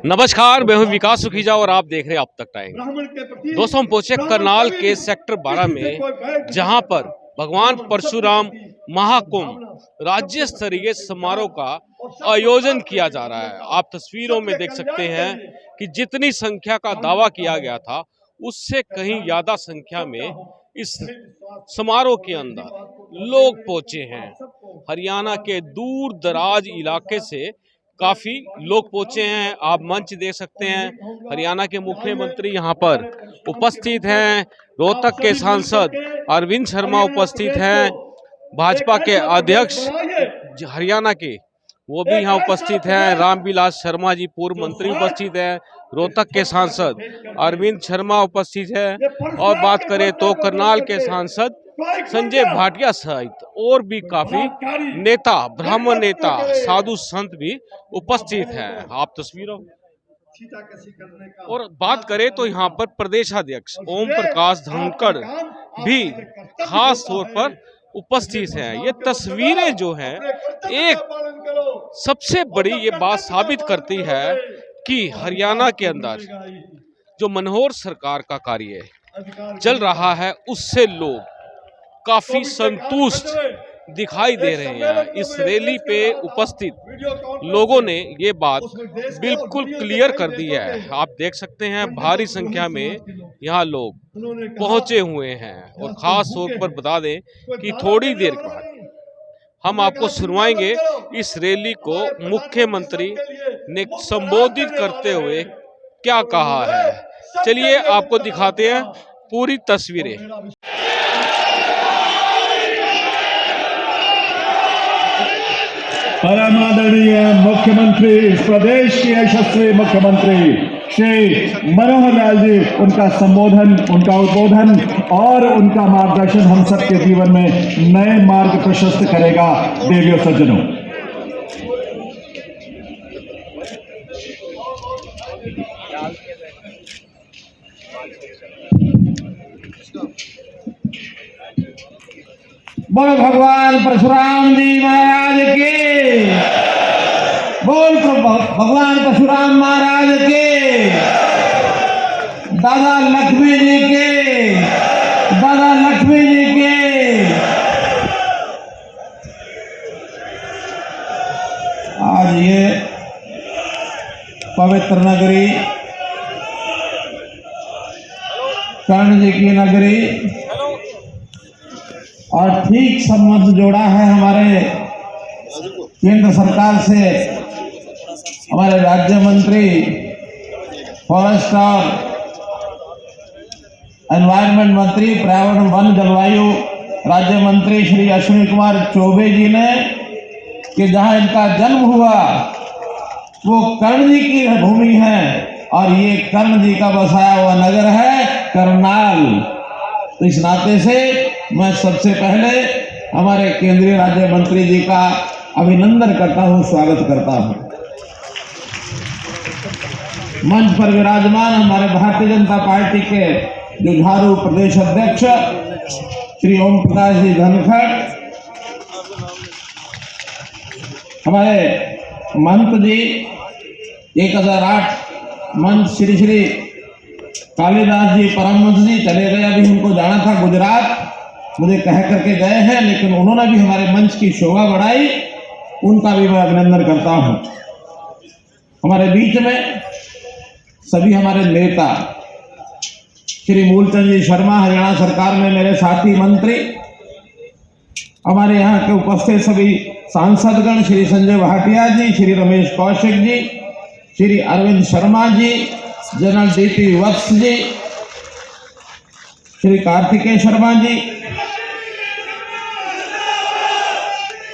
नमस्कार, मैं हूं विकास सुखीजा और आप देख रहे हैं अब तक टाइम। दोस्तों, हम पहुंचे करनाल के सेक्टर 12 में, जहां पर भगवान परशुराम महाकुंभ राज्य स्तरीय समारोह का आयोजन किया जा रहा है। आप तस्वीरों में देख सकते हैं कि जितनी संख्या का दावा किया गया था उससे कहीं ज्यादा संख्या में इस समारोह के अंदर लोग पहुंचे हैं। हरियाणा के दूर दराज इलाके से काफी लोग पहुंचे हैं। आप मंच देख सकते हैं। हरियाणा के मुख्यमंत्री यहां पर उपस्थित हैं। रोहतक के सांसद अरविंद शर्मा उपस्थित हैं। भाजपा के अध्यक्ष हरियाणा के वो भी यहाँ उपस्थित हैं। रामविलास शर्मा जी पूर्व मंत्री उपस्थित हैं। रोहतक के सांसद अरविंद शर्मा उपस्थित है। और बात करें तो करनाल के सांसद संजय भाटिया सहित और भी काफी नेता, ब्राह्मण नेता, साधु संत भी उपस्थित हैं। आप तस्वीरों और बात करें तो यहाँ पर प्रदेशाध्यक्ष ओम प्रकाश धनखड़ भी खास तौर पर उपस्थित हैं। ये तस्वीरें जो हैं एक सबसे बड़ी ये बात साबित करती है कि हरियाणा के अंदर जो मनोहर सरकार का कार्य चल रहा है उससे लोग काफी संतुष्ट दिखाई दे रहे हैं। इस रैली पे उपस्थित लोगों ने ये बात बिल्कुल क्लियर कर दी है। आप देख सकते हैं भारी संख्या में यहाँ लोग पहुंचे हुए हैं। और खास तौर पर बता दें कि थोड़ी देर बाद हम आपको सुनवाएंगे इस रैली को मुख्यमंत्री ने संबोधित करते हुए क्या कहा है। चलिए आपको दिखाते हैं पूरी तस्वीरें। परम आदरणीय मुख्यमंत्री, प्रदेश के यशस्वी मुख्यमंत्री श्री मनोहर लाल जी, उनका संबोधन, उनका उद्बोधन और उनका मार्गदर्शन हम सबके जीवन में नए मार्ग प्रशस्त करेगा। देवियों सज्जनों, बोल भगवान परशुराम जी महाराज के, बोल भगवान परशुराम महाराज के, दादा लक्ष्मी जी के, दादा लक्ष्मी जी के। आज ये पवित्र नगरी, कर्ण जी की नगरी, और ठीक संबंध जोड़ा है हमारे केंद्र सरकार से। हमारे राज्य मंत्री फॉरेस्ट और एनवायरमेंट मंत्री, पर्यावरण वन जलवायु राज्य मंत्री श्री अश्विनी कुमार चौबे जी ने कि जहां इनका जन्म हुआ वो कर्ण जी की भूमि है और ये कर्ण जी का बसाया हुआ नगर है करनाल। तो इस नाते से मैं सबसे पहले हमारे केंद्रीय राज्य मंत्री जी का अभिनंदन करता हूं, स्वागत करता हूं। मंच पर विराजमान हमारे भारतीय जनता पार्टी के जुझारू प्रदेश अध्यक्ष श्री ओम प्रकाश जी धनखड़, हमारे महंत जी 1008 मंच श्री श्री कालीदास जी परमहंस जी चले गए, अभी उनको जाना था गुजरात, मुझे कह करके गए हैं, लेकिन उन्होंने भी हमारे मंच की शोभा बढ़ाई, उनका भी मैं अभिनंदन करता हूं। हमारे बीच में सभी हमारे नेता श्री मूलचंद जी शर्मा, हरियाणा सरकार में मेरे साथी मंत्री, हमारे यहाँ के उपस्थित सभी सांसदगण श्री संजय भाटिया जी, श्री रमेश कौशिक जी, श्री अरविंद शर्मा जी, जनरल डीपी वत्स जी, श्री कार्तिकेय शर्मा जी,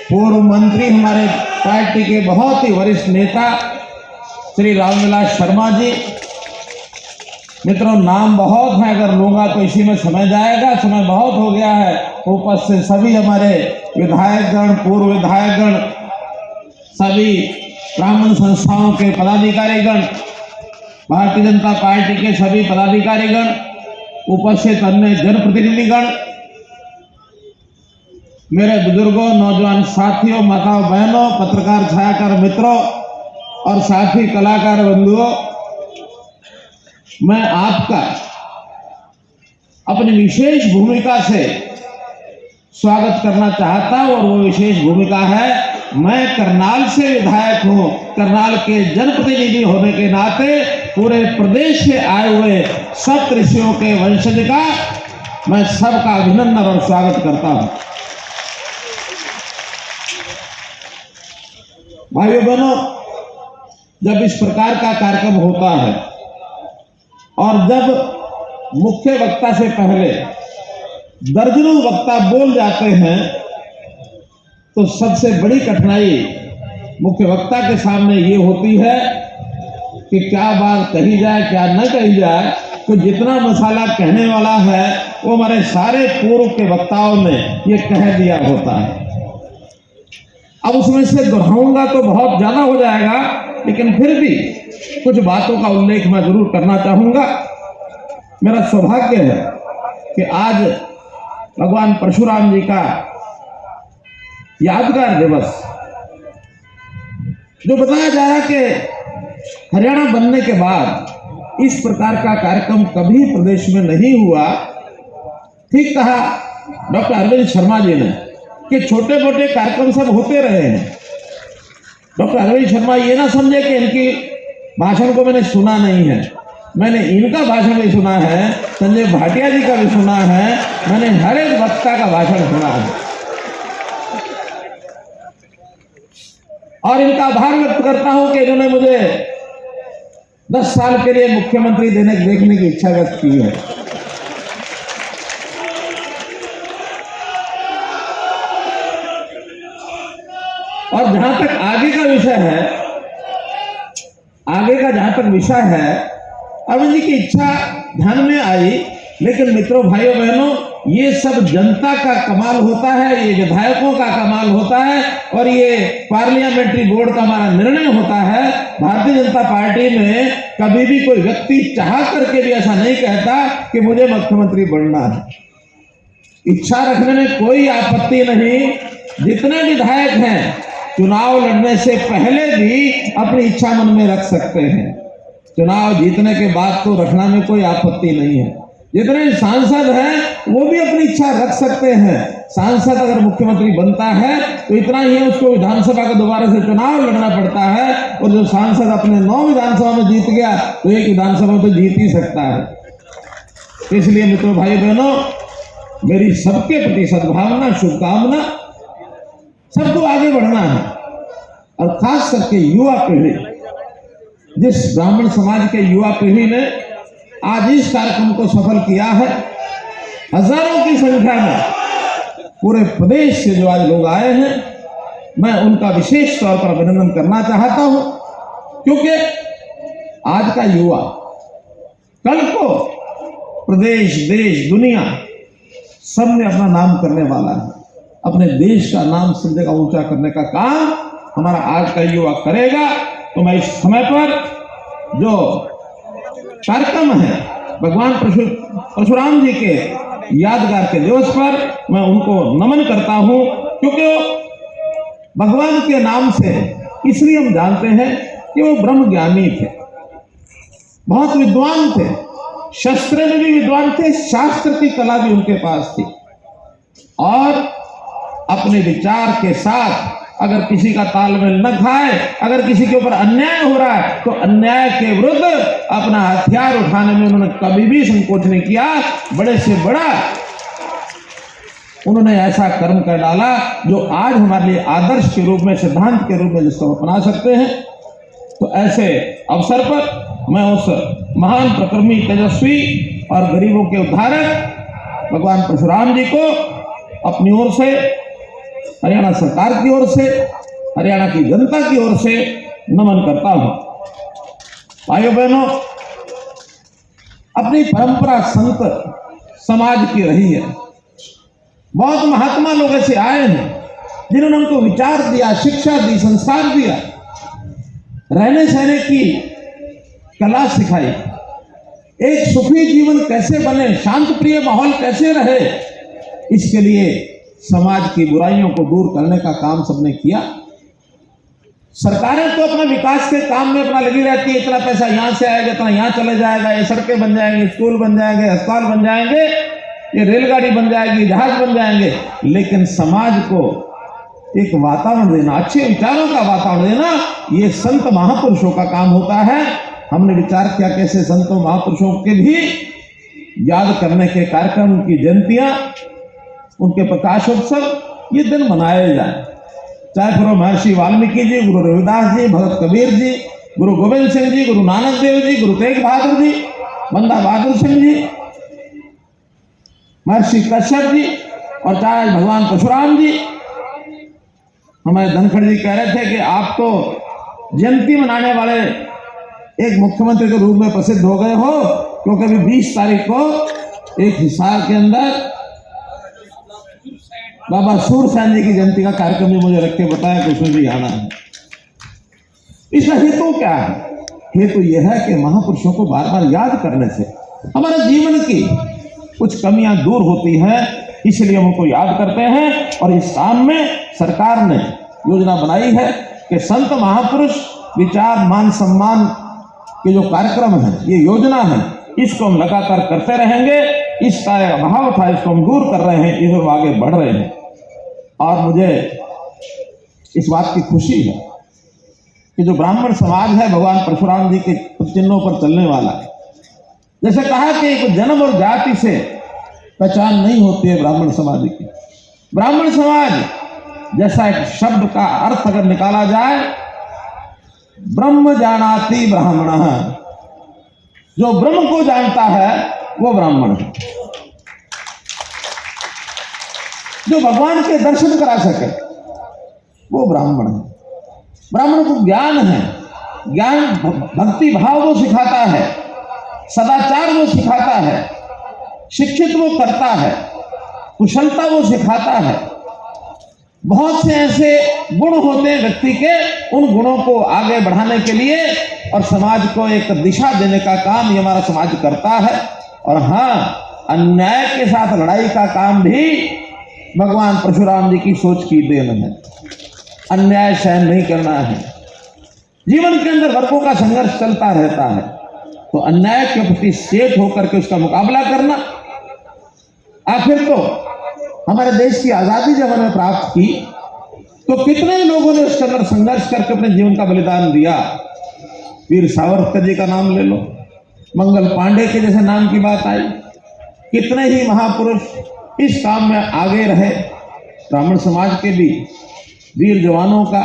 पूर्व मंत्री हमारे पार्टी के बहुत ही वरिष्ठ नेता श्री रामविलास शर्मा जी। मित्रों, नाम बहुत है, अगर लूंगा तो इसी में समय जाएगा, समय बहुत हो गया है। उपस्थित सभी हमारे विधायकगण, पूर्व विधायकगण, सभी ब्राह्मण संस्थाओं के पदाधिकारीगण, भारतीय जनता पार्टी के सभी पदाधिकारीगण, उपस्थित अन्य जनप्रतिनिधिगण, मेरे बुजुर्गों, नौजवान साथियों, माताओं बहनों, पत्रकार छायाकार मित्रों, और साथी कलाकार बंधुओं, मैं आपका अपनी विशेष भूमिका से स्वागत करना चाहता हूं और वो विशेष भूमिका है, मैं करनाल से विधायक हूं। करनाल के जनप्रतिनिधि होने के नाते पूरे प्रदेश से आए हुए सप्त ऋषियों के वंशज का मैं सबका अभिनंदन और स्वागत करता हूं। भाइयों बहनों, जब इस प्रकार का कार्यक्रम होता है और जब मुख्य वक्ता से पहले दर्जनों वक्ता बोल जाते हैं तो सबसे बड़ी कठिनाई मुख्य वक्ता के सामने ये होती है कि क्या बात कही जाए क्या न कही जाए। तो जितना मसाला कहने वाला है वो हमारे सारे पूर्व के वक्ताओं ने ये कह दिया होता है। अब उसमें से दोहराऊंगा तो बहुत ज्यादा हो जाएगा, लेकिन फिर भी कुछ बातों का उल्लेख मैं जरूर करना चाहूंगा। मेरा सौभाग्य है कि आज भगवान परशुराम जी का यादगार दिवस, जो बताया जा रहा है कि हरियाणा बनने के बाद इस प्रकार का कार्यक्रम कभी प्रदेश में नहीं हुआ। ठीक कहा डॉक्टर अरविंद शर्मा जी ने कि छोटे मोटे कार्यक्रम सब होते रहे हैं। डॉक्टर अरविंद शर्मा ये ना समझे कि इनकी भाषण को मैंने सुना नहीं है, मैंने इनका भाषण भी सुना है, संजय भाटिया जी का भी सुना है, मैंने हर एक वक्ता का भाषण सुना है और इनका आभार व्यक्त करता हूं कि इन्होंने मुझे 10 साल के लिए मुख्यमंत्री देखने की इच्छा व्यक्त की है। और जहां तक आगे का विषय है, अरविंद जी की इच्छा ध्यान में आई, लेकिन मित्रों भाइयों बहनों, ये सब जनता का कमाल होता है, ये विधायकों का कमाल होता है और ये पार्लियामेंट्री बोर्ड का हमारा निर्णय होता है। भारतीय जनता पार्टी में कभी भी कोई व्यक्ति चाह करके भी ऐसा नहीं कहता कि मुझे मुख्यमंत्री बनना है। इच्छा रखने में कोई आपत्ति नहीं। जितने विधायक हैं चुनाव लड़ने से पहले भी अपनी इच्छा मन में रख सकते हैं, चुनाव जीतने के बाद तो रखना में कोई आपत्ति नहीं है। जितने सांसद हैं वो भी अपनी इच्छा रख सकते हैं। सांसद अगर मुख्यमंत्री बनता है तो इतना ही है, उसको विधानसभा का दोबारा से चुनाव लड़ना पड़ता है और जो सांसद अपने 9 विधानसभा में जीत गया तो एक विधानसभा तो जीत ही सकता है। इसलिए मित्रों भाई बहनों, मेरी सबके प्रति सद्भावना, शुभकामना, सबको आगे बढ़ना है और खास करके युवा पीढ़ी, जिस ब्राह्मण समाज के युवा पीढ़ी ने आज इस कार्यक्रम को सफल किया है, हजारों की संख्या में पूरे प्रदेश से जो आज लोग आए हैं, मैं उनका विशेष तौर पर अभिनंदन करना चाहता हूं, क्योंकि आज का युवा कल को प्रदेश, देश, दुनिया सब में अपना नाम करने वाला है। अपने देश का नाम सब जगह ऊंचा करने का काम हमारा आज का युवा करेगा। तो मैं इस समय पर जो कार्यक्रम है भगवान परशुराम जी के यादगार के दिवस पर, मैं उनको नमन करता हूं, क्योंकि भगवान के नाम से इसलिए हम जानते हैं कि वो ब्रह्म ज्ञानी थे, बहुत विद्वान थे, शस्त्र में भी विद्वान थे, शास्त्र की कला भी उनके पास थी और अपने विचार के साथ अगर किसी का तालमेल न खाए, अगर किसी के ऊपर अन्याय हो रहा है तो अन्याय के विरुद्ध अपना हथियार उठाने में उन्होंने कभी भी संकोच नहीं किया। बड़े से बड़ा उन्होंने ऐसा कर्म कर डाला जो आज हमारे लिए आदर्श के रूप में, सिद्धांत के रूप में जिसको अपना सकते हैं। तो ऐसे अवसर पर मैं उस महान प्रक्रमी, तेजस्वी और गरीबों के उद्धारक भगवान परशुराम जी को अपनी ओर से, हरियाणा सरकार की ओर से, हरियाणा की जनता की ओर से नमन करता हूं। भाइयों बहनों, अपनी परंपरा संत समाज की रही है। बहुत महात्मा लोग ऐसे आए हैं जिन्होंने उनको विचार दिया, शिक्षा दी, संस्कार दिया, रहने सहने की कला सिखाई, एक सुखी जीवन कैसे बने, शांत प्रिय माहौल कैसे रहे, इसके लिए समाज की बुराइयों को दूर करने का काम सबने किया। सरकारें तो अपने विकास के काम में अपना लगी रहती है, इतना पैसा यहाँ से आएगा, इतना यहाँ चले जाएगा, ये सड़कें बन जाएंगी, स्कूल बन जाएंगे, अस्पताल बन जाएंगे, ये रेलगाड़ी बन जाएगी, जहाज बन जाएंगे, लेकिन समाज को एक वातावरण देना, अच्छे विचारों का वातावरण देना, ये संत महापुरुषों का काम होता है। हमने विचार किया कैसे संतों महापुरुषों के भी याद करने के कार्यक्रम, उनकी जयंतियां, उनके प्रकाशोत्सव ये दिन मनाए जाए, चाहे फिर महर्षि वाल्मीकि जी, गुरु रविदास जी, भगत कबीर जी, गुरु गोविंद सिंह जी, गुरु नानक देव जी, गुरु तेग बहादुर जी, बंदा बहादुर सिंह जी, महर्षि कश्यप जी, और चाहे भगवान परशुराम जी। हमारे धनखड़ जी कह रहे थे कि आप तो जयंती मनाने वाले एक मुख्यमंत्री के रूप में प्रसिद्ध हो गए हो, क्योंकि अभी 20 तारीख को एक हिसार के अंदर बाबा सूरसेन जी की जयंती का कार्यक्रम भी मुझे रख के बताया कि उसमें भी आना है। इसका हेतु क्या है? हेतु यह है कि महापुरुषों को बार बार याद करने से हमारे जीवन की कुछ कमियां दूर होती हैं, इसलिए हम उनको याद करते हैं। और इस काम में सरकार ने योजना बनाई है कि संत महापुरुष विचार मान सम्मान के जो कार्यक्रम है, ये योजना है, इसको हम लगातार करते रहेंगे। इसका अभाव था, इसको हम दूर कर रहे हैं, इसमें आगे बढ़ रहे हैं। और मुझे इस बात की खुशी है कि जो ब्राह्मण समाज है भगवान परशुराम जी के चिन्हों पर चलने वाला है। जैसे कहा कि एक जन्म और जाति से पहचान नहीं होती है ब्राह्मण समाज की। ब्राह्मण समाज जैसा एक शब्द का अर्थ अगर निकाला जाए, ब्रह्म जानाति ब्राह्मण, जो ब्रह्म को जानता है वो ब्राह्मण है। जो भगवान के दर्शन करा सके वो ब्राह्मण है। ब्राह्मण को ज्ञान है, ज्ञान भक्ति भाव वो सिखाता है, सदाचार वो सिखाता है, शिक्षित वो करता है, कुशलता वो सिखाता है। बहुत से ऐसे गुण होते हैं व्यक्ति के, उन गुणों को आगे बढ़ाने के लिए और समाज को एक दिशा देने का काम ये हमारा समाज करता है। और हाँ, अन्याय के साथ लड़ाई का काम भी भगवान परशुराम जी की सोच की देन है। अन्याय सहन नहीं करना है। जीवन के अंदर वर्गों का संघर्ष चलता रहता है, तो अन्याय के प्रति सचेत होकर के उसका मुकाबला करना। आखिर तो हमारे देश की आजादी जब हमें प्राप्त की तो कितने लोगों ने उसके अंदर संघर्ष करके अपने जीवन का बलिदान दिया। वीर सावरकर जी का नाम ले लो, मंगल पांडे के जैसे नाम की बात आई, कितने ही महापुरुष इस काम में आगे रहे। ब्राह्मण समाज के भी वीर जवानों का,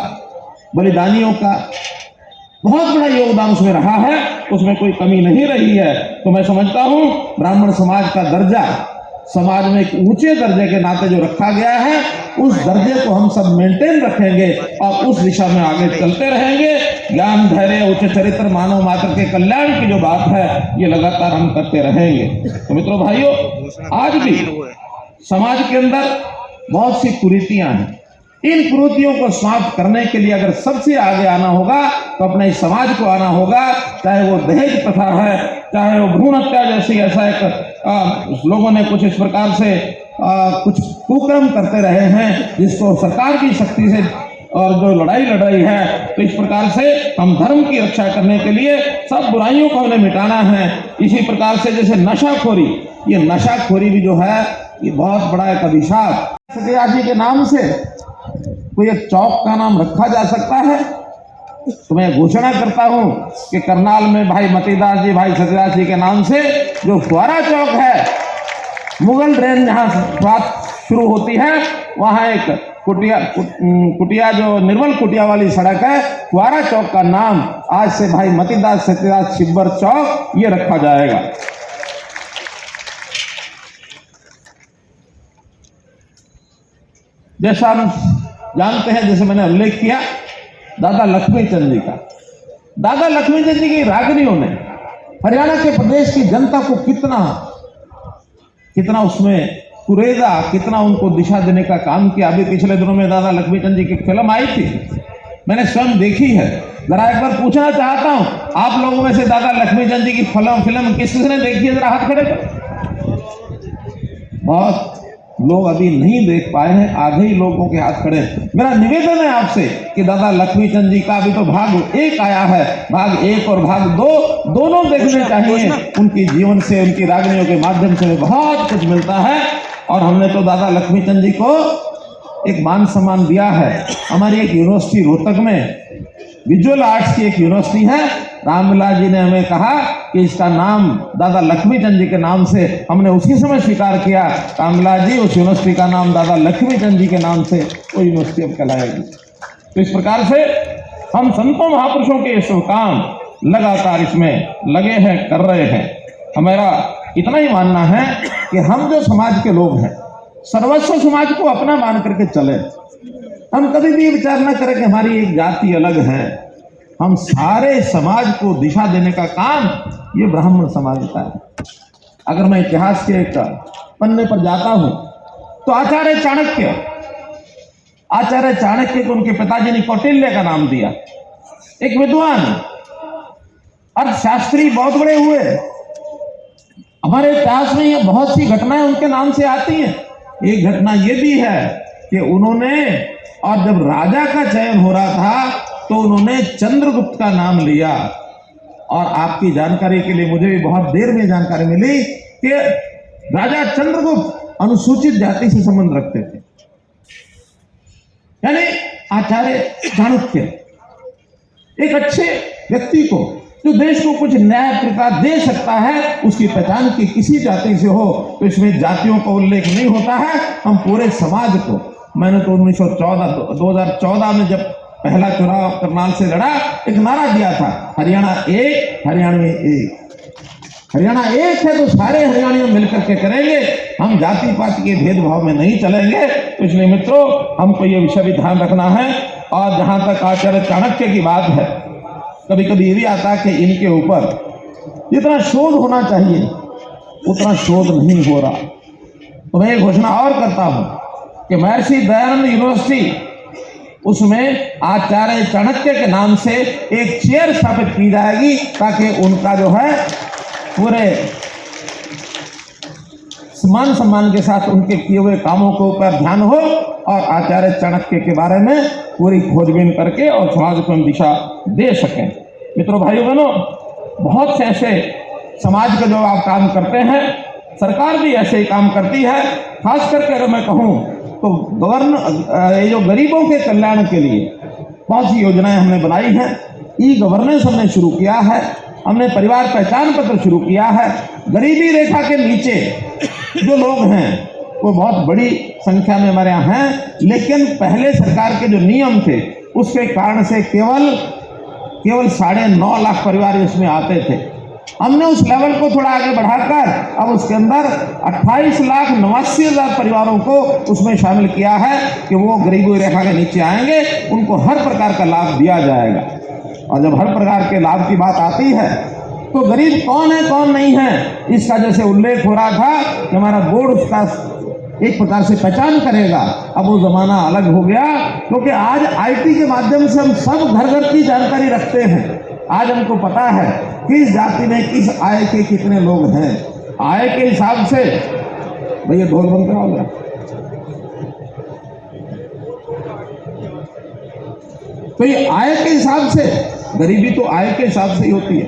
बलिदानियों का बहुत बड़ा योगदान उसमें रहा है, उसमें कोई कमी नहीं रही है। तो मैं समझता हूं ब्राह्मण समाज का दर्जा समाज में एक ऊंचे दर्जे के नाते जो रखा गया है, उस दर्जे को हम सब मेंटेन रखेंगे और उस दिशा में आगे चलते रहेंगे। ज्ञान, धैर्य, उच्च चरित्र, मानव मात्र के कल्याण की जो बात है, ये लगातार हम करते रहेंगे। तो मित्रों भाइयों, आज भी समाज के अंदर बहुत सी कुरीतियां हैं। इन कुरीतियों को समाप्त करने के लिए अगर सबसे आगे आना होगा तो अपने इस समाज को आना होगा। चाहे वो दहेज प्रथा है, चाहे वो भ्रूण हत्या जैसी ऐसा एक लोगों ने कुछ इस प्रकार से कुछ कुकर्म करते रहे हैं, जिसको सरकार की शक्ति से और जो लड़ाई लड़ रही है, तो इस प्रकार से हम धर्म की रक्षा करने के लिए सब बुराइयों को हमें मिटाना है। इसी प्रकार से जैसे नशाखोरी, ये नशाखोरी भी जो है ये बहुत बड़ा एक अभिशाप। सत्याग्रह जी के नाम से कोई एक चौक का नाम रखा जा सकता है, तो मैं घोषणा करता हूं कि करनाल में भाई मतीदास जी, भाई सत्याग्रह जी के नाम से जो फुआरा चौक है, मुगल रेंज जहां बात शुरू होती है, वहां एक कुटिया जो निर्मल कुटिया वाली सड़क है, फुआरा चौक का नाम आज से भाई मतीदास सत्याग्रह छिब्बर चौक ये रखा जाएगा। जैसा हम जानते हैं, जैसे मैंने उल्लेख किया दादा लक्ष्मीचंद जी का, दादा लक्ष्मीचंद जी की रागनियों ने हरियाणा के प्रदेश की जनता को कितना उसमें कुरेदा, कितना उनको दिशा देने का काम किया। अभी पिछले दिनों में दादा लक्ष्मीचंद जी की फिल्म आई थी, मैंने स्वयं देखी है। जरा एक बार पूछना चाहता हूं, आप लोगों में से दादा लक्ष्मीचंद जी की फिल्म किसने देखी है? जरा हाथ खड़े कर। बहुत लोग अभी नहीं देख पाए हैं, आधे ही लोगों के हाथ खड़े हैं। मेरा निवेदन है आपसे कि दादा लक्ष्मी चंद जी का अभी तो भाग 1 आया है, भाग 1 और भाग 2 दोनों देखने चाहिए। उनकी जीवन से, उनकी रागनियों के माध्यम से बहुत कुछ मिलता है। और हमने तो दादा लक्ष्मी चंद जी को एक मान सम्मान दिया है। हमारी एक यूनिवर्सिटी रोहतक में विजुअल आर्ट्स की एक यूनिवर्सिटी है, रामविलास जी ने हमें कहा कि इसका नाम दादा लक्ष्मी चंद जी के नाम से, हमने उसी समय स्वीकार किया, रामविलास जी उस यूनिवर्सिटी का नाम दादा लक्ष्मी चंद जी के नाम से वो यूनिवर्सिटी अब कहलाएगी। तो इस प्रकार से हम संतों महापुरुषों के शुभ काम लगातार इसमें लगे हैं, कर रहे हैं। हमारा इतना ही मानना है कि हम जो समाज के लोग हैं, सर्वस्व समाज को अपना मान करके चले। हम कभी भी विचार न करें कि हमारी एक जाति अलग है। हम सारे समाज को दिशा देने का काम ये ब्राह्मण समाज का है। अगर मैं इतिहास के एक पन्ने पर जाता हूं तो आचार्य चाणक्य को उनके पिताजी ने कौटिल्य का नाम दिया। एक विद्वान अर्थशास्त्री बहुत बड़े हुए। हमारे इतिहास में ये बहुत सी घटनाएं उनके नाम से आती हैं। एक घटना ये भी है कि उन्होंने, और जब राजा का चयन हो रहा था तो उन्होंने चंद्रगुप्त का नाम लिया। और आपकी जानकारी के लिए मुझे भी बहुत देर में जानकारी मिली कि राजा चंद्रगुप्त अनुसूचित जाति से संबंध रखते थे। यानी आचार्य चाणक्य एक अच्छे व्यक्ति को, जो देश को कुछ न्याय प्रकार दे सकता है, उसकी पहचान की किसी जाति से हो तो इसमें जातियों का उल्लेख नहीं होता है। हम पूरे समाज को, मैंने तो 2014 में जब पहला चुनाव करनाल से लड़ा, एक नारा दिया था, हरियाणा एक, हरियाणवी एक। हरियाणा एक है तो सारे हरियाणियों मिलकर के करेंगे, हम जाति पाति के भेदभाव में नहीं चलेंगे। तो इसलिए मित्रों, हमको ये विषय भी ध्यान रखना है। और जहां तक आचार्य चाणक्य की बात है, कभी कभी ये भी आता है कि इनके ऊपर जितना शोध होना चाहिए उतना शोध नहीं हो रहा। तो मैं ये घोषणा और करता हूं कि महर्षि दयानंद यूनिवर्सिटी, उसमें आचार्य चाणक्य के नाम से एक चेयर स्थापित की जाएगी, ताकि उनका जो है पूरे मान सम्मान के साथ उनके किए हुए कामों के ऊपर ध्यान हो और आचार्य चाणक्य के बारे में पूरी खोजबीन करके और समाज को हम दिशा दे सकें। मित्रों, भाइयों बहनों, बहुत से ऐसे समाज के जो आप काम करते हैं, सरकार भी ऐसे ही काम करती है। खास करके अगर मैं कहूँ तो ये जो गरीबों के कल्याण के लिए बहुत सी योजनाएं हमने बनाई हैं। ई गवर्नेंस हमने शुरू किया है, हमने परिवार पहचान पत्र शुरू किया है। गरीबी रेखा के नीचे जो लोग हैं वो बहुत बड़ी संख्या में हमारे यहाँ हैं, लेकिन पहले सरकार के जो नियम थे उसके कारण से केवल 9.5 लाख परिवार इसमें आते थे। हमने उस लेवल को थोड़ा आगे बढ़ाकर अब उसके अंदर 28,89,000 परिवारों को उसमें शामिल किया है कि वो गरीबी रेखा के नीचे आएंगे, उनको हर प्रकार का लाभ दिया जाएगा। और जब हर प्रकार के लाभ की बात आती है तो गरीब कौन है कौन नहीं है, इसका जैसे उल्लेख हो रहा था कि हमारा बोर्ड उसका एक प्रकार से पहचान करेगा। अब वो जमाना अलग हो गया, क्योंकि आज आईटी के माध्यम से हम सब घर घर की जानकारी रखते हैं। आज हमको पता है किस जाति में किस आय के कितने लोग हैं। आय के हिसाब से, भैया ढोल बंद कराओगे, तो ये आय के हिसाब से, गरीबी तो आय के हिसाब से ही होती है।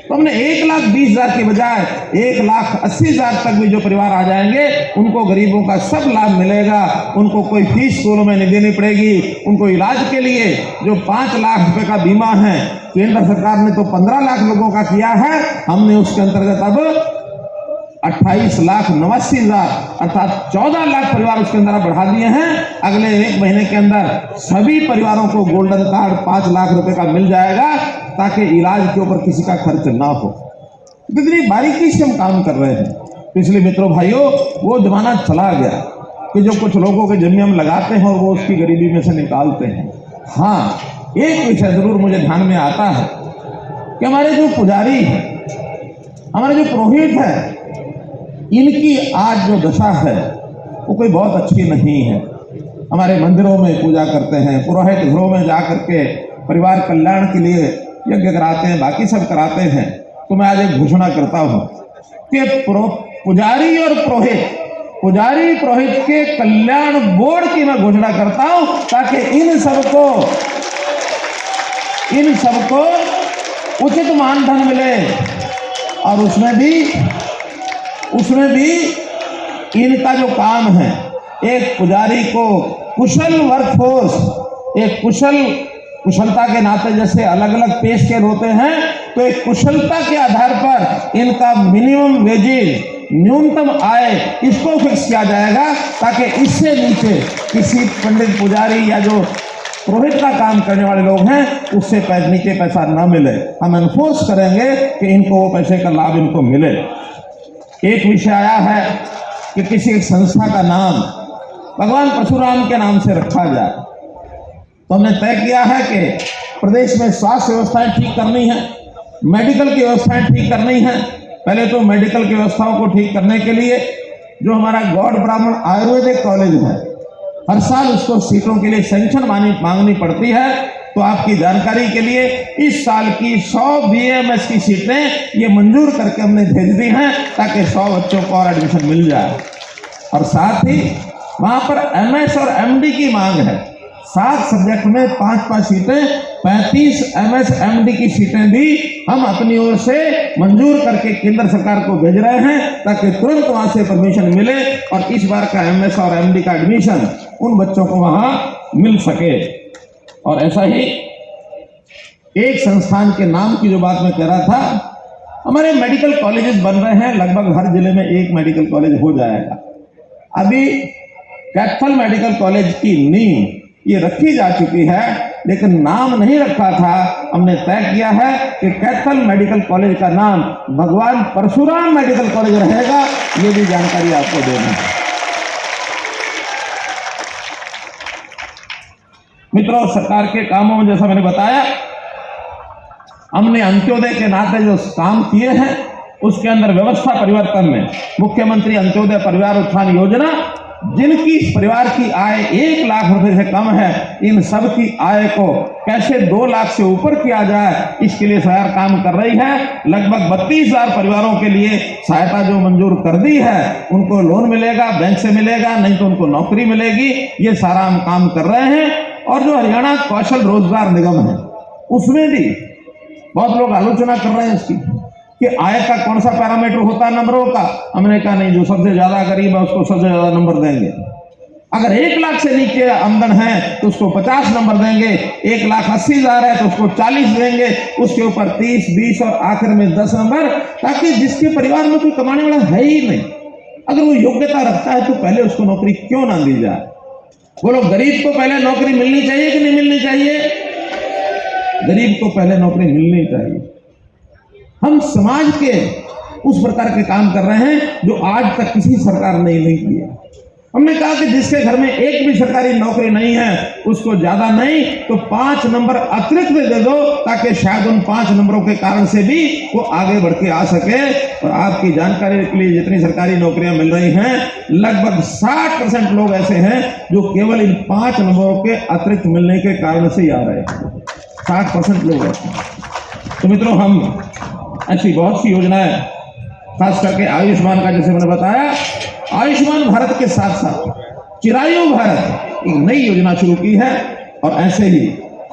तो हमने 1,20,000 के बजाय 1,80,000 तक भी जो परिवार आ जाएंगे उनको गरीबों का सब लाभ मिलेगा। उनको कोई फीस स्कूलों में नहीं देनी पड़ेगी। उनको इलाज के लिए जो 5 लाख रुपए का बीमा है, केंद्र सरकार ने तो 15 लाख लोगों का किया है, हमने उसके अंतर्गत अब 28,89,000 अर्थात 14 लाख परिवार उसके अंदर बढ़ा दिए हैं। अगले 1 महीने के अंदर सभी परिवारों को गोल्डन कार्ड 5 लाख रुपए का मिल जाएगा, ताकि इलाज के ऊपर किसी का खर्च ना हो। कितनी बारीकी से हम काम कर रहे हैं। इसलिए मित्रों भाइयों, वो जमाना चला गया कि जो कुछ लोगों के जिम्मे हम लगाते हैं और वो उसकी गरीबी में से निकालते हैं। हाँ, एक विषय जरूर मुझे ध्यान में आता है कि हमारे जो पुजारी हैं, हमारे जो पुरोहित हैं, इनकी आज जो दशा है वो कोई बहुत अच्छी नहीं है। हमारे मंदिरों में पूजा करते हैं, पुरोहित घरों में जा करके परिवार कल्याण के लिए यज्ञ कराते हैं, बाकी सब कराते हैं। तो मैं आज एक घोषणा करता हूँ कि पुजारी और पुरोहित पुजारी पुरोहित के कल्याण बोर्ड की मैं घोषणा करता हूं, ताकि इन सबको उचित मानधन मिले। और उसमें भी इनका जो काम है, एक पुजारी को कुशल वर्कफोर्स, एक कुशलता के नाते जैसे अलग अलग पे स्केल होते हैं, तो एक कुशलता के आधार पर इनका मिनिमम वेजेज, न्यूनतम आय, इसको फिक्स किया जाएगा, ताकि इससे नीचे किसी पंडित पुजारी या जो पुरोहित का काम करने वाले लोग हैं उससे नीचे पैसा ना मिले। हम एनफोर्स करेंगे कि इनको वो पैसे का लाभ इनको मिले। एक विषय आया है कि किसी एक संस्था का नाम भगवान परशुराम के नाम से रखा जाए, तो हमने तय किया है कि प्रदेश में स्वास्थ्य व्यवस्थाएं ठीक करनी है, मेडिकल की व्यवस्थाएं ठीक करनी है। पहले तो मेडिकल की व्यवस्थाओं को ठीक करने के लिए जो हमारा गौड़ ब्राह्मण आयुर्वेदिक कॉलेज है, हर साल उसको सीटों के लिए सैंक्शन मांगनी पड़ती है। तो आपकी जानकारी के लिए इस साल की 100 BAMS की सीटें ये मंजूर करके हमने भेज दी हैं, ताकि 100 बच्चों को और एडमिशन मिल जाए। और साथ ही वहां पर MS और MD की मांग है, 7 सब्जेक्ट में 5-5 सीटें, 35 MS MD की सीटें भी हम अपनी ओर से मंजूर करके केंद्र सरकार को भेज रहे हैं, ताकि तुरंत वहां से परमिशन मिले और इस बार का MS और MD का एडमिशन उन बच्चों को वहां मिल सके। और ऐसा ही एक संस्थान के नाम की जो बात मैं कह रहा था, हमारे मेडिकल कॉलेजेस बन रहे हैं, लगभग हर जिले में एक मेडिकल कॉलेज हो जाएगा। अभी कैथल मेडिकल कॉलेज की नींव ये रखी जा चुकी है, लेकिन नाम नहीं रखा था। हमने तय किया है कि कैथल मेडिकल कॉलेज का नाम भगवान परशुराम मेडिकल कॉलेज रहेगा। ये भी जानकारी आपको देना है। मित्रों, सरकार के कामों में जैसा मैंने बताया, हमने अंत्योदय के नाते जो काम किए हैं उसके अंदर व्यवस्था परिवर्तन में मुख्यमंत्री अंत्योदय परिवार उत्थान योजना, जिनकी परिवार की आय 1 लाख रुपए से कम है, इन सब की आय को कैसे 2 लाख से ऊपर किया जाए, इसके लिए सरकार काम कर रही है। लगभग 32,000 परिवारों के लिए सहायता जो मंजूर कर दी है, उनको लोन मिलेगा, बैंक से मिलेगा, नहीं तो उनको नौकरी मिलेगी। ये सारा हम काम कर रहे हैं। और जो हरियाणा कौशल रोजगार निगम है, उसमें भी बहुत लोग आलोचना कर रहे हैं इसकी कि आय का कौन सा पैरामीटर होता है नंबरों का। हमने कहा नहीं, जो सबसे ज्यादा गरीब है उसको सबसे ज्यादा नंबर देंगे। अगर 1 लाख से नीचे आमदन है तो उसको 50 नंबर देंगे, 1,80,000 है तो उसको 40 देंगे, उसके ऊपर 30, 20 और आखिर में 10 नंबर, ताकि जिसके परिवार में कोई कमाने वाला है ही नहीं, अगर वो योग्यता रखता है तो पहले उसको नौकरी क्यों ना दी जाए। बोलो, गरीब को पहले नौकरी मिलनी चाहिए कि नहीं मिलनी चाहिए? गरीब को पहले नौकरी मिलनी चाहिए। हम समाज के उस प्रकार के काम कर रहे हैं जो आज तक किसी सरकार ने नहीं किया। हमने कहा कि जिसके घर में एक भी सरकारी नौकरी नहीं है उसको ज्यादा नहीं तो 5 नंबर अतिरिक्त दे दो, ताकि शायद उन 5 नंबरों के कारण से भी वो आगे बढ़ के आ सके। और आपकी जानकारी के लिए जितनी सरकारी नौकरियां मिल रही हैं, लगभग 60% लोग ऐसे हैं जो केवल इन 5 नंबरों के अतिरिक्त मिलने के कारण से ही आ रहे हैं। 60% लोग ऐसे। तो मित्रों, हम ऐसी बहुत सी योजनाएं, खास करके आयुष्मान का जैसे मैंने बताया, आयुष्मान भारत के साथ साथ चिरायु भारत एक नई योजना शुरू की है। और ऐसे ही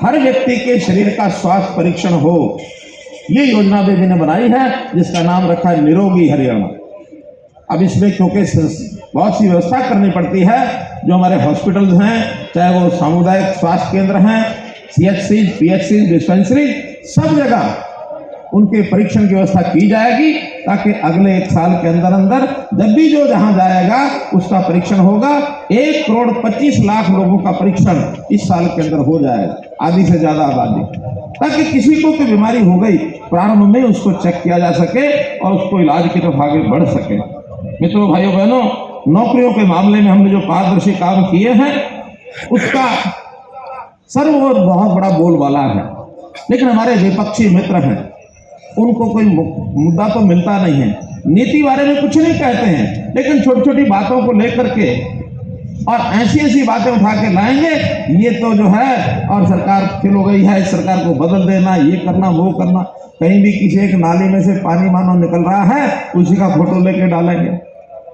हर व्यक्ति के शरीर का स्वास्थ्य परीक्षण हो, ये योजना भी मैंने बनाई है, जिसका नाम रखा है निरोगी हरियाणा। अब इसमें क्योंकि बहुत सी व्यवस्था करनी पड़ती है, जो हमारे हॉस्पिटल्स हैं, चाहे वो सामुदायिक स्वास्थ्य केंद्र हैं, CHC, PHC, डिस्पेंसरी, सब जगह उनके परीक्षण की व्यवस्था की जाएगी, ताकि अगले 1 साल के अंदर अंदर जब भी जो जहां जाएगा उसका परीक्षण होगा। 1,25,00,000 लोगों का परीक्षण इस साल के अंदर हो जाएगा, आधी से ज्यादा आबादी, ताकि किसी को कोई बीमारी हो गई प्रारंभ में उसको चेक किया जा सके और उसको इलाज की तरफ आगे बढ़ सके। मित्रों, भाइयों बहनों, नौकरियों के मामले में हमने जो पारदर्शी काम किए हैं उसका बहुत बड़ा बोलबाला है, लेकिन हमारे विपक्षी मित्र हैं, उनको कोई मुद्दा तो मिलता नहीं है। नीति बारे में कुछ नहीं कहते हैं, लेकिन छोटी छोटी बातों को लेकर के और ऐसी बातें उठा के लाएंगे, ये तो जो है और सरकार फेल हो गई है, सरकार को बदल देना, ये करना वो करना। कहीं भी किसी एक नाली में से पानी मानो निकल रहा है, उसी का फोटो लेके डालेंगे।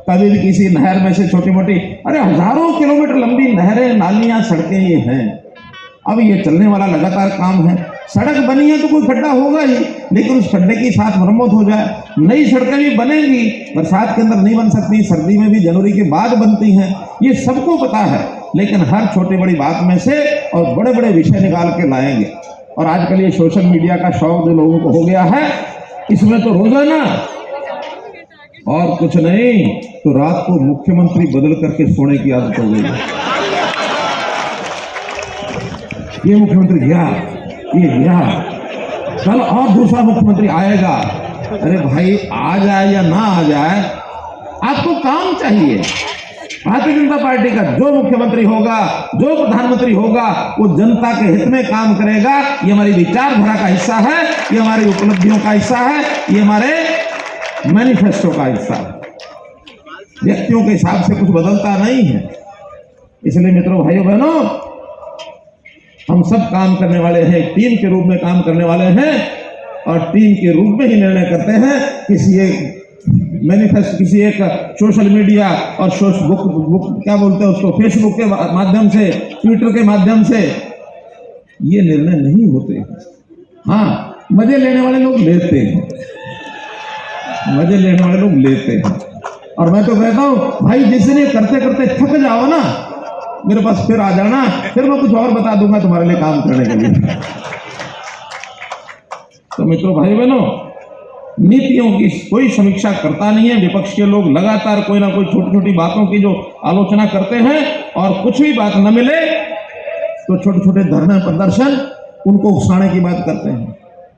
कभी भी किसी नहर में से छोटी मोटी, अरे हजारों किलोमीटर लंबी नहरें, नालियां, सड़कें ये हैं। अब ये चलने वाला लगातार काम है। सड़क बनी है तो कोई खड्डा होगा ही, लेकिन उस खड्डे की साथ मरम्मत हो जाए। नई सड़कें भी बनेंगी, बरसात के अंदर नहीं बन सकती, सर्दी में भी जनवरी के बाद बनती हैं, ये सबको पता है। लेकिन हर छोटी बड़ी बात में से और बड़े बड़े विषय निकाल के लाएंगे। और आजकल ये सोशल मीडिया का शौक जो लोगों को हो गया है, इसमें तो रोजाना और कुछ नहीं तो रात को मुख्यमंत्री बदल करके सोने की आदत हो गई है। ये मुख्यमंत्री गया, ये गया, कल और दूसरा मुख्यमंत्री आएगा। अरे भाई, आ जाए या ना आ जाए, आपको काम चाहिए। भारतीय जनता पार्टी का जो मुख्यमंत्री होगा, जो प्रधानमंत्री होगा, वो जनता के हित में काम करेगा। ये हमारी विचारधारा का हिस्सा है, ये हमारी उपलब्धियों का हिस्सा है, ये हमारे मैनिफेस्टो का हिस्सा है। व्यक्तियों के हिसाब से कुछ बदलता नहीं है। इसलिए मित्रों, भाइयों बहनों, हम सब काम करने वाले हैं, टीम के रूप में काम करने वाले हैं और टीम के रूप में ही निर्णय करते हैं। किसी एक मैनिफेस्टो, किसी एक सोशल मीडिया और क्या बोलते हैं उसको, फेसबुक के माध्यम से, ट्विटर के माध्यम से ये निर्णय नहीं होते। हाँ, मजे लेने वाले लोग लेते हैं, मजे लेने वाले लोग लेते हैं। और मैं तो कहता हूं भाई, जिसने करते करते थक जाओ ना, मेरे पास फिर आ जाना, फिर मैं कुछ और बता दूंगा तुम्हारे लिए काम करने के लिए। तो मित्रों, भाई बहनों, नीतियों की कोई समीक्षा करता नहीं है। विपक्ष के लोग लगातार कोई ना कोई छोटी छोटी बातों की जो आलोचना करते हैं, और कुछ भी बात न मिले तो छोटे छोटे धरने प्रदर्शन, उनको उकसाने की बात करते हैं।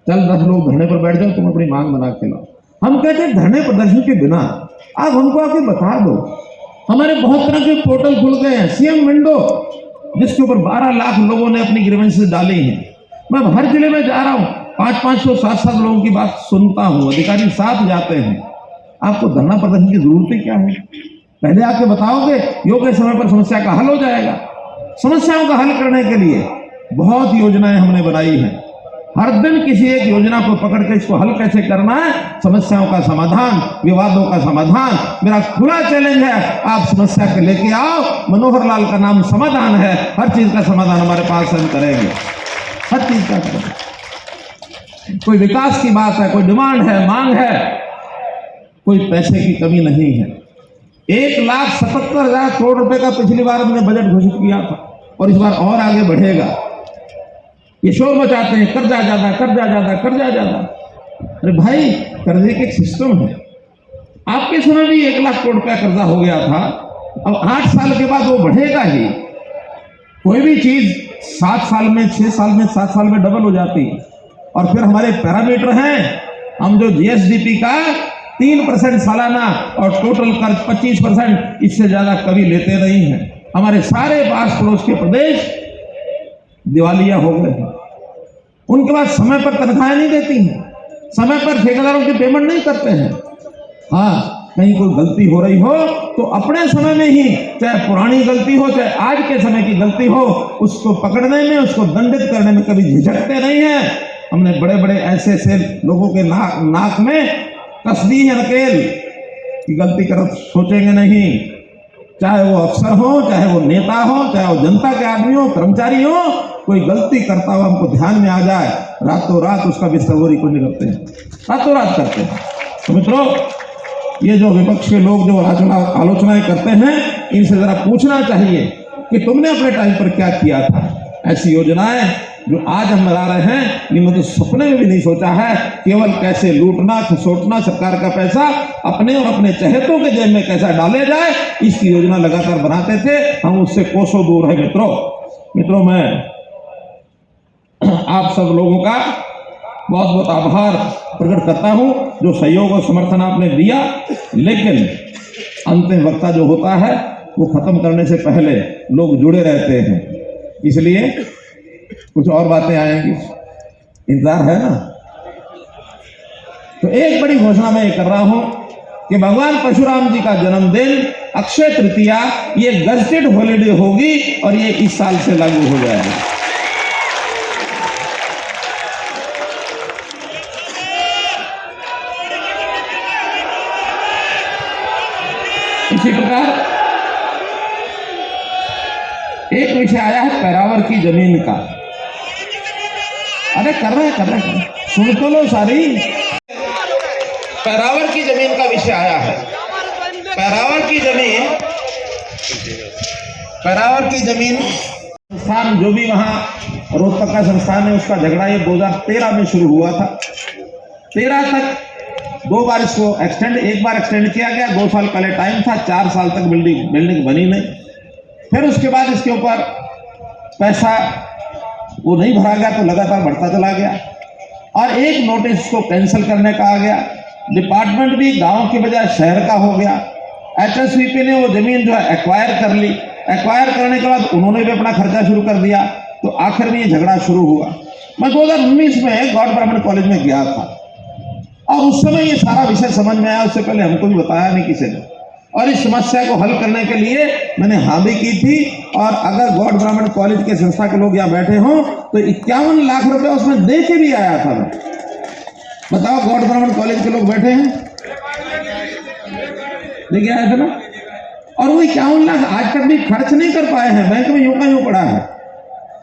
चल 10 लोग धरने पर बैठ जाओ, तुम अपनी मांग बना के लाओ। हम कहते हैं धरने प्रदर्शन के बिना आप हमको आके बता दो। हमारे बहुत तरह के पोर्टल खुल गए हैं, सीएम विंडो, जिसके ऊपर 12 लाख लोगों ने अपनी ग्रीवेंसेस डाली हैं। मैं हर जिले में जा रहा हूँ, 500-500, 700 लोगों की बात सुनता हूँ, अधिकारी साथ जाते हैं। आपको धरना प्रदर्शन की जरूरत ही क्या है? पहले आके बताओगे, योग्य समय पर समस्या का हल हो जाएगा। समस्याओं का हल करने के लिए बहुत योजनाएं हमने बनाई हैं। हर दिन किसी एक योजना को पकड़ के इसको हल कैसे करना है, समस्याओं का समाधान, विवादों का समाधान, मेरा खुला चैलेंज है। आप समस्या के लेके आओ, मनोहर लाल का नाम समाधान है। हर चीज का समाधान हमारे पास हम करेंगे, हर चीज का करेंगे। कोई विकास की बात है, कोई डिमांड है, मांग है, कोई पैसे की कमी नहीं है। 1,77,000 करोड़ रुपए का पिछली बार हमने बजट घोषित किया था, और इस बार और आगे बढ़ेगा। ये शोर मचाते हैं, कर्जा ज्यादा, कर्जा ज्यादा, कर्जा ज्यादा। अरे भाई, कर्जे के एक सिस्टम है। आपके समय भी 1 लाख करोड़ रुपया कर्जा हो गया था, अब 8 साल के बाद वो बढ़ेगा ही। कोई भी चीज 7 साल में, 6 साल में, 7 साल में डबल हो जाती है। और फिर हमारे पैरामीटर हैं, हम जो जीएसडीपी का 3% सालाना और टोटल कर्ज 25%, इससे ज्यादा कभी लेते नहीं हैं। हमारे सारे पास पड़ोस के प्रदेश दिवालिया हो गए हैं। उनके पास समय पर तनख्वाहें नहीं देती हैं, समय पर ठेकेदारों की पेमेंट नहीं करते हैं। हाँ, कहीं कोई गलती हो रही हो तो अपने समय में ही, चाहे पुरानी गलती हो चाहे आज के समय की गलती हो, उसको पकड़ने में, उसको दंडित करने में कभी झिझकते नहीं हैं। हमने बड़े बड़े ऐसे ऐसे लोगों के नाक में कस दी है नकेल कि गलती कर सोचेंगे नहीं। चाहे वो अफसर हो, चाहे वो नेता हो, चाहे वो जनता के आदमी हो, कर्मचारी हो, कोई गलती करता हुआ हमको ध्यान में आ जाए, रातों रात उसका बिस्तरगोरी को नहीं करते हैं, रातों रात करते हैं। तो मित्रों, ये जो विपक्ष के लोग जो आलोचनाएं करते हैं, इनसे जरा पूछना चाहिए कि तुमने अपने टाइम पर क्या किया था। ऐसी योजनाएं जो आज हम लगा रहे हैं, इनमें तो सपने में भी नहीं सोचा है। केवल कैसे लूटना, खसोटना, सरकार का पैसा अपने और अपने चहेतों के जेब में कैसा डाले जाए, इसकी योजना लगातार बनाते थे। हम उससे कोसों दूर है मित्रों, मैं आप सब लोगों का बहुत बहुत आभार प्रकट करता हूं, जो सहयोग और समर्थन आपने दिया। लेकिन अंतिम वक्ता जो होता है, वो खत्म करने से पहले लोग जुड़े रहते हैं, इसलिए कुछ और बातें आएंगी, इंतजार है ना। तो एक बड़ी घोषणा मैं ये कर रहा हूं कि भगवान परशुराम जी का जन्मदिन अक्षय तृतीया, ये गजटेड हॉलीडे होगी और ये इस साल से लागू हो जाएगा। इसी प्रकार एक विषय आया है पैरावर की जमीन का। अरे कर रहे हैं, सुन तो लो सारी। पैरावर की जमीन का विषय आया है। पैरावर की जमीन संस्थान जो भी वहां रोहतक का संस्थान है, उसका झगड़ा ये 2013 में शुरू हुआ था। 13 तक 2 बार इसको एक्सटेंड, एक बार एक्सटेंड किया गया, 2 साल पहले टाइम था, 4 साल तक बिल्डिंग बनी नहीं। फिर उसके बाद इसके ऊपर पैसा वो नहीं भरा गया तो लगातार बढ़ता चला गया और एक नोटिस को कैंसिल करने का आ गया। डिपार्टमेंट भी गांव की बजाय शहर का हो गया। एचएसवीपी ने वो जमीन जो है एक्वायर कर ली। एक्वायर करने के बाद उन्होंने भी अपना खर्चा शुरू कर दिया, तो आखिर में ये झगड़ा शुरू हुआ। मैं 2019 में गॉड ब्राह्मण कॉलेज में गया था और उस समय ये सारा विषय समझ में आया। उससे पहले हमको भी बताया नहीं किसी ने, और इस समस्या को हल करने के लिए मैंने हाँ भी की थी। और अगर गॉड ब्राह्मण कॉलेज के संस्था के लोग यहाँ बैठे हों तो 51 लाख रुपए उसमें दे के भी आया था मैं। बताओ, गॉड ब्राह्मण कॉलेज के लोग बैठे हैं, लेके आए थे ना। और वो 51 लाख आज तक भी खर्च नहीं कर पाए हैं, बैंक में यूं का यूं पड़ा है।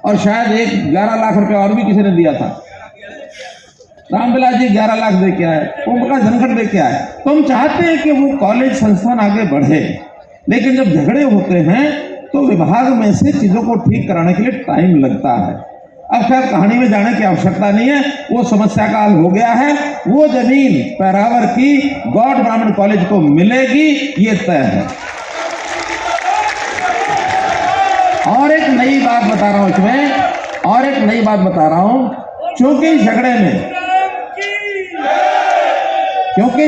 और शायद 11 लाख रुपए और भी किसी ने दिया था। रामविलास जी 11 लाख दे के आए, ओम प्रकाश धनखड़ दे के आए। तो हम चाहते हैं कि वो कॉलेज संस्थान आगे बढ़े, लेकिन जब झगड़े होते हैं तो विभाग में से चीजों को ठीक कराने के लिए टाइम लगता है। अब खैर कहानी में जाने की आवश्यकता नहीं है, वो समस्या का हल हो गया है। वो जमीन पैरावर की गॉड ब्राह्मण कॉलेज को मिलेगी, ये तय है। और एक नई बात बता रहा हूं इसमें, और एक नई बात बता रहा हूं, क्योंकि इस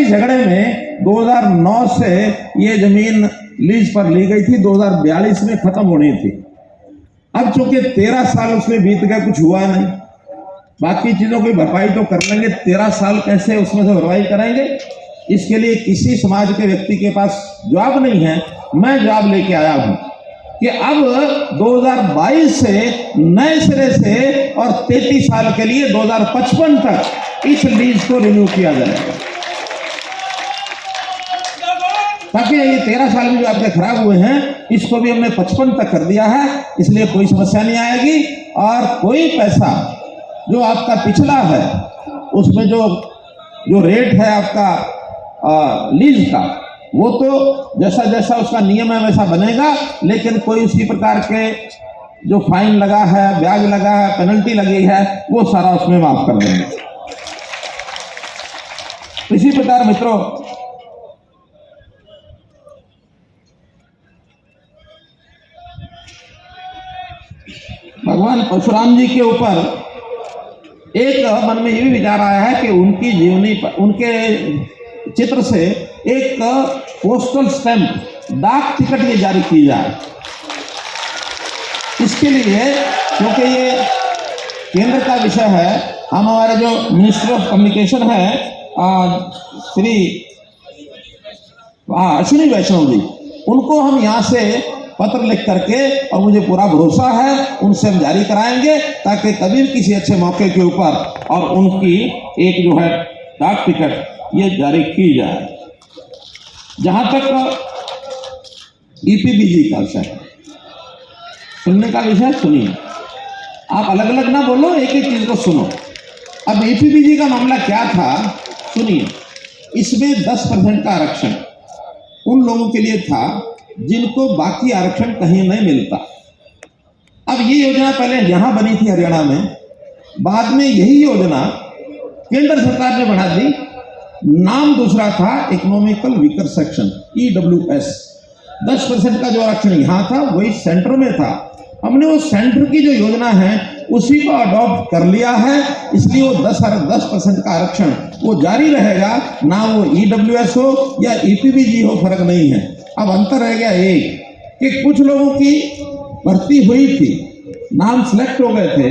झगड़े में 2009 से ये जमीन लीज पर ली गई थी, 2042 में खत्म होनी थी। अब चूंकि 13 साल उसमें बीत गया, कुछ हुआ नहीं। बाकी चीजों की भरपाई तो कर लेंगे, 13 साल कैसे उसमें से भरपाई करेंगे? इसके लिए किसी समाज के व्यक्ति के पास जवाब नहीं है। मैं जवाब लेके आया हूं कि अब 2022 से नए सिरे से और 33 साल के लिए 2055 तक इस लीज को रिन्यू किया जाएगा, ताकि ये 13 साल में जो आपके खराब हुए हैं इसको भी हमने 55 तक कर दिया है। इसलिए कोई समस्या नहीं आएगी। और कोई पैसा जो आपका पिछला है उसमें जो रेट है आपका लीज का, वो तो जैसा जैसा उसका नियम है वैसा बनेगा, लेकिन कोई उसी प्रकार के जो फाइन लगा है, ब्याज लगा है, पेनल्टी लगी है, वो सारा उसमें माफ कर देंगे। इसी प्रकार मित्रों, भगवान परशुराम जी के ऊपर एक मन में ये भी विचार आया है कि उनकी जीवनी पर, उनके चित्र से एक पोस्टल स्टैंप, डाक टिकट ये जारी की जाए। इसके लिए क्योंकि ये केंद्र का विषय है, हम हमारे जो मिनिस्टर ऑफ कम्युनिकेशन है श्री अश्विनी वैष्णव जी, उनको हम यहाँ से पत्र लिख करके, और मुझे पूरा भरोसा है उनसे हम जारी कराएंगे, ताकि कभी भी किसी अच्छे मौके के ऊपर और उनकी एक जो है डाक टिकट ये जारी की जाए। जहां तक ईपीबीजी का विषय है, सुनने का विषय सुनिए, आप अलग अलग ना बोलो, एक एक चीज को सुनो। अब ईपीबीजी का मामला क्या था सुनिए। इसमें 10% का आरक्षण उन लोगों के लिए था जिनको बाकी आरक्षण कहीं नहीं मिलता। अब ये योजना पहले यहां बनी थी हरियाणा में, बाद में यही योजना केंद्र सरकार ने बढ़ा दी। नाम दूसरा था, इकोनॉमिकल वीकर सेक्शन, EWS। 10% का जो आरक्षण यहां था वही सेंटर में था। हमने वो सेंटर की जो योजना है उसी को अडॉप्ट कर लिया है, इसलिए वो 10% का आरक्षण वो जारी रहेगा, ना वो EWS हो या EPBG हो, फर्क नहीं है। अब अंतर रह गया एक कि कुछ लोगों की भर्ती हुई थी, नाम सिलेक्ट हो गए थे,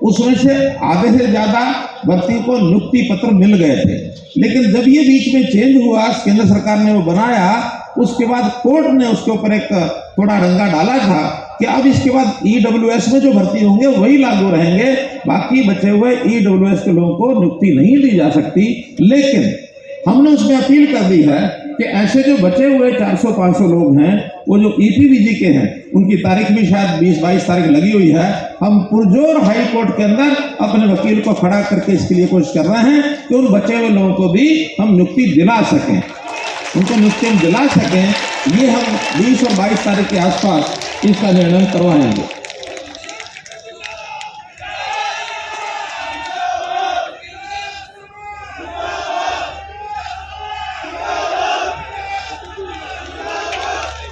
उसमें से आधे से ज्यादा भर्ती को नियुक्ति पत्र मिल गए थे। लेकिन जब ये बीच में चेंज हुआ, केंद्र सरकार ने वो बनाया, उसके बाद कोर्ट ने उसके ऊपर एक थोड़ा रंगा डाला था कि अब इसके बाद EWS में जो भर्ती होंगे वही लागू रहेंगे, बाकी बचे हुए EWS के लोगों को नियुक्ति नहीं दी जा सकती। लेकिन हमने उसमें अपील कर दी है कि ऐसे जो बचे हुए 400-500 लोग हैं, वो जो ईपीवीजी के हैं, उनकी तारीख भी शायद 20-22 तारीख लगी हुई है। हम पुरजोर हाई कोर्ट के अंदर अपने वकील को खड़ा करके इसके लिए कोशिश कर रहे हैं कि उन बचे हुए लोगों को भी हम नियुक्ति दिला सकें, उनको नियुक्ति हम दिला सकें। ये हम 20 और 22 तारीख के आसपास इसका निर्णय करवाएंगे।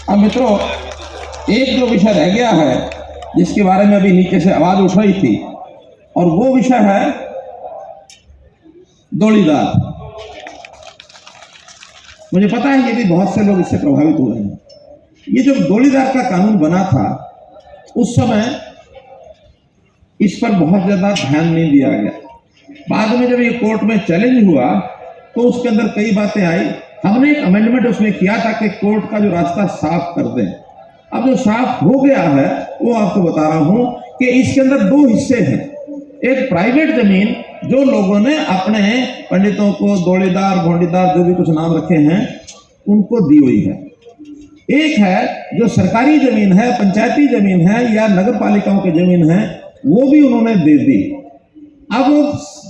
अब मित्रों, एक जो विषय रह गया है जिसके बारे में अभी नीचे से आवाज उठ रही थी, और वो विषय है दौड़ीदार। मुझे पता है ये भी बहुत से लोग इससे प्रभावित हुए हैं। ये जो दौड़ीदार का कानून बना था, उस समय इस पर बहुत ज्यादा ध्यान नहीं दिया गया। बाद में जब ये कोर्ट में चैलेंज हुआ तो उसके अंदर कई बातें आई। हमने एक अमेंडमेंट उसमें किया था कि कोर्ट का जो रास्ता साफ कर दें। अब जो साफ हो गया है वो आपको बता रहा हूं कि इसके अंदर दो हिस्से हैं। एक प्राइवेट जमीन जो लोगों ने अपने पंडितों को दौड़ीदार, भोंडीदार, जो भी कुछ नाम रखे हैं, उनको दी हुई है। एक है जो सरकारी जमीन है, पंचायती जमीन है या नगर पालिकाओं की जमीन है, वो भी उन्होंने दे दी। अब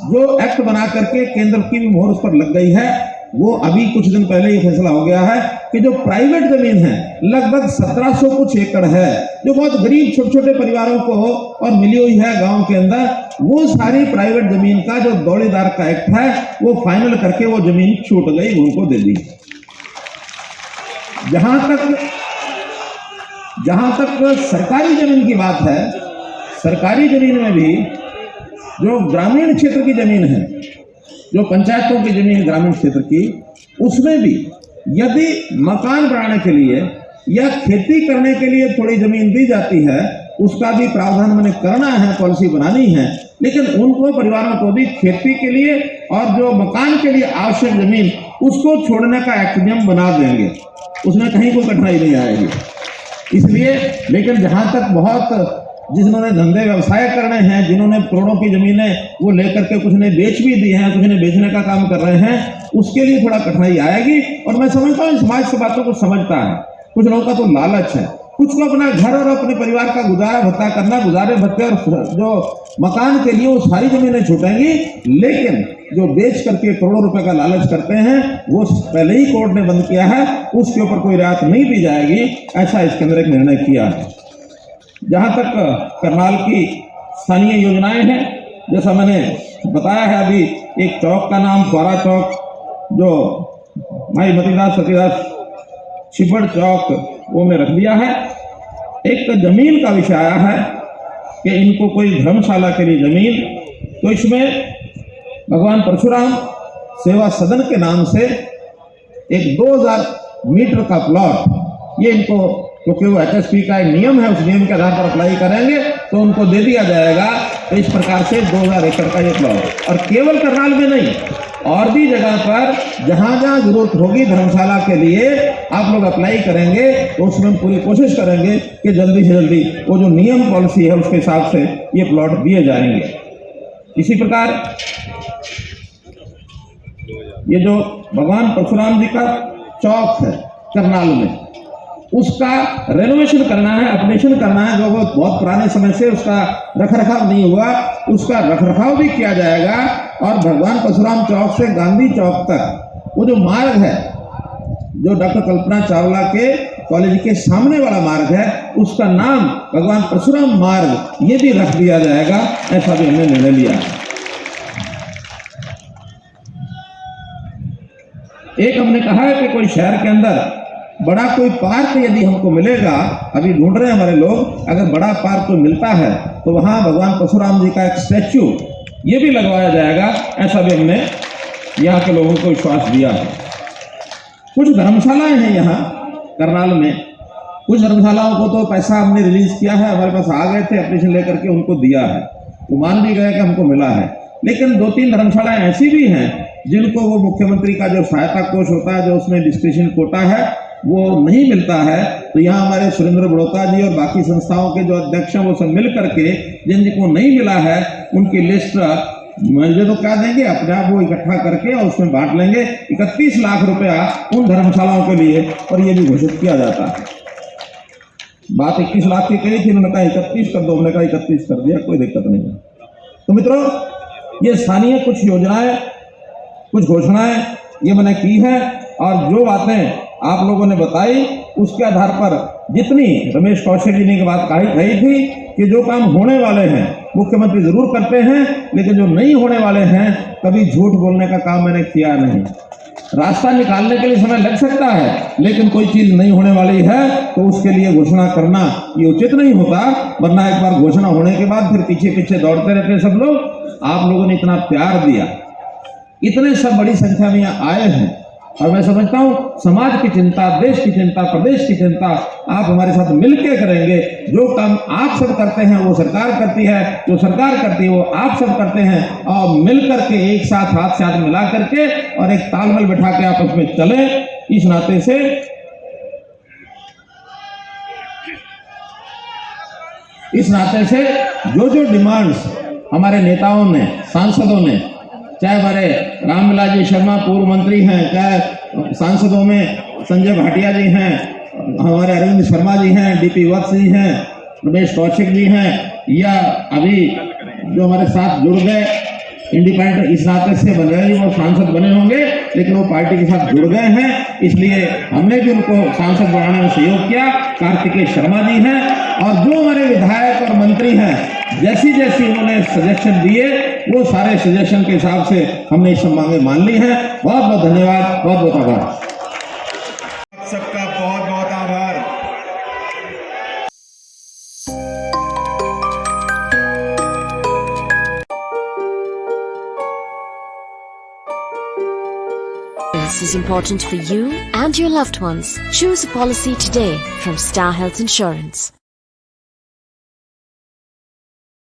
जो एक्ट बना करके केंद्र की भी मोहर उस पर लग गई है, वो अभी कुछ दिन पहले ही फैसला हो गया है कि जो प्राइवेट जमीन है, लगभग 1700 कुछ एकड़ है, जो बहुत गरीब छोटे छोटे परिवारों को और मिली हुई है गांव के अंदर, वो सारी प्राइवेट जमीन का जो दौड़ीदार का एक्ट है वो फाइनल करके वो जमीन छूट गई, उनको दे दी। जहां तक सरकारी जमीन की बात है, सरकारी जमीन में भी जो ग्रामीण क्षेत्र की जमीन है, जो पंचायतों की जमीन ग्रामीण क्षेत्र की, उसमें भी यदि मकान बनाने के लिए या खेती करने के लिए थोड़ी जमीन दी जाती है, उसका भी प्रावधान मैंने करना है, पॉलिसी बनानी है। लेकिन उनको परिवारों को भी खेती के लिए और जो मकान के लिए आवश्यक जमीन, उसको छोड़ने का एक्ट भी हम बना देंगे, उसमें कहीं कोई कठिनाई नहीं आएगी। इसलिए, लेकिन जहां तक बहुत जिन्होंने धंधे व्यवसाय करने हैं, जिन्होंने करोड़ों की जमीनें वो लेकर के कुछ ने बेच भी दी हैं, कुछ ने बेचने का काम कर रहे हैं, उसके लिए थोड़ा कठिनाई आएगी। और मैं समझता हूँ समाज से बातों को समझता है। कुछ लोगों का तो लालच है, कुछ को अपना घर और अपने परिवार का गुजारा भत्ता करना, गुजारे भत्ते और जो मकान के लिए वो सारी जमीनें छूटेंगी। लेकिन जो बेच करके करोड़ों रुपए का लालच करते हैं, वो पहले ही कोर्ट ने बंद किया है, उसके ऊपर कोई रियायत नहीं दी जाएगी, ऐसा इसके अंदर एक निर्णय किया है। जहां तक करनाल की स्थानीय योजनाएं हैं, जैसा मैंने बताया है, अभी एक चौक का नाम फुआरा चौक, जो भाई मतीदास सतीदास छिबड़ चौक, वो में रख दिया है। एक जमीन का विषय आया है कि इनको कोई धर्मशाला के लिए जमीन, तो इसमें भगवान परशुराम सेवा सदन के नाम से एक 2000 मीटर का प्लॉट, ये इनको, क्योंकि वो HSP का एक नियम है, उस नियम के आधार पर अप्लाई करेंगे तो उनको दे दिया जाएगा। तो इस प्रकार से 2000 एकड़ का ये प्लॉट, और केवल करनाल में नहीं, और भी जगह पर जहां जहां जरूरत होगी धर्मशाला के लिए, आप लोग अप्लाई करेंगे तो उसमें हम पूरी कोशिश करेंगे कि जल्दी से जल्दी वो जो नियम पॉलिसी है उसके हिसाब से ये प्लॉट दिए जाएंगे। इसी प्रकार ये जो भगवान परशुराम जी का चौक है करनाल में, उसका रेनोवेशन करना है, अपडेशन करना है। जो बहुत पुराने समय से उसका रखरखाव नहीं हुआ, उसका रखरखाव भी किया जाएगा। और भगवान परशुराम चौक से गांधी चौक तक वो जो मार्ग है, जो डॉक्टर कल्पना चावला के कॉलेज के सामने वाला मार्ग है, उसका नाम भगवान परशुराम मार्ग ये भी रख दिया जाएगा, ऐसा भी हमने निर्णय लिया। एक हमने कहा है कि कोई शहर के अंदर बड़ा कोई पार्क यदि हमको मिलेगा, अभी ढूंढ रहे हैं हमारे लोग, अगर बड़ा पार्क तो मिलता है तो वहां भगवान परशुराम जी का एक स्टैच्यू ये भी लगवाया जाएगा, ऐसा भी हमने यहाँ के लोगों को विश्वास दिया है। कुछ धर्मशालाएं हैं यहाँ करनाल में, कुछ धर्मशालाओं को तो पैसा हमने रिलीज किया है, हमारे पास आ गए थे, एप्लीकेशन लेकर के उनको दिया है, वो मान भी गए कि हमको मिला है। लेकिन 2-3 धर्मशालाएं ऐसी भी हैं जिनको वो मुख्यमंत्री का जो सहायता कोष होता है, जो उसमें डिस्क्रिप्शन कोटा है, वो नहीं मिलता है। तो यहाँ हमारे सुरेंद्र बड़ौता जी और बाकी संस्थाओं के जो अध्यक्ष हैं, वो सब मिल करके जिनको नहीं मिला है उनकी लिस्ट मुझे तो क्या देंगे, अपने आप वो इकट्ठा करके और उसमें बांट लेंगे। 31 लाख रुपया उन धर्मशालाओं के लिए, और ये भी घोषित किया जाता है। बात 21 लाख की कही थी, उन्होंने कहा 31 कर दो, हमने कहा 31 कर दिया, कोई दिक्कत नहीं है। तो मित्रों, ये स्थानीय कुछ योजनाएं, कुछ घोषणाएं ये मैंने की है, और जो बातें आप लोगों ने बताई उसके आधार पर जितनी रमेश कौशिक जी ने की बात कही थी कि जो काम होने वाले हैं मुख्यमंत्री जरूर करते हैं, लेकिन जो नहीं होने वाले हैं कभी झूठ बोलने का काम मैंने किया नहीं। रास्ता निकालने के लिए समय लग सकता है, लेकिन कोई चीज नहीं होने वाली है तो उसके लिए घोषणा करना ये उचित नहीं होता, वरना एक बार घोषणा होने के बाद फिर पीछे पीछे दौड़ते रहते सब लोग। आप लोगों ने इतना प्यार दिया, इतने सब बड़ी संख्या में यहाँ आए हैं, और मैं समझता हूँ समाज की चिंता, देश की चिंता, प्रदेश की चिंता आप हमारे साथ मिलकर करेंगे। जो काम आप सब करते हैं वो सरकार करती है, जो सरकार करती है वो आप सब करते हैं, और मिलकर के एक साथ हाथ से हाथ मिला करके और एक तालमेल बैठा के आपस में चले। इस नाते से जो जो डिमांड्स हमारे नेताओं ने, सांसदों ने, चाहे हमारे रामविलास जी शर्मा पूर्व मंत्री हैं, चाहे सांसदों में संजय भाटिया जी हैं, हमारे अरविंद शर्मा जी हैं, डीपी वत्स जी हैं, रमेश कौशिक जी हैं, या अभी जो हमारे साथ जुड़ गए इंडिपेंडेंट इस नाते से बन रहे, वो सांसद बने होंगे लेकिन वो पार्टी के साथ जुड़ गए हैं, इसलिए हमने भी उनको सांसद बनाने में सहयोग किया। कार्तिकेय शर्मा जी हैं, और जो हमारे विधायक और मंत्री हैं, जैसी जैसी उन्होंने सजेशन दिए वो सारे सजेशन के हिसाब से हमने ये सब मांगे मान ली हैं। बहुत बहुत धन्यवाद, बहुत बहुत आभार, सबका बहुत बहुत आभार। This is important for you and your loved ones. Choose a policy today from Star Health Insurance.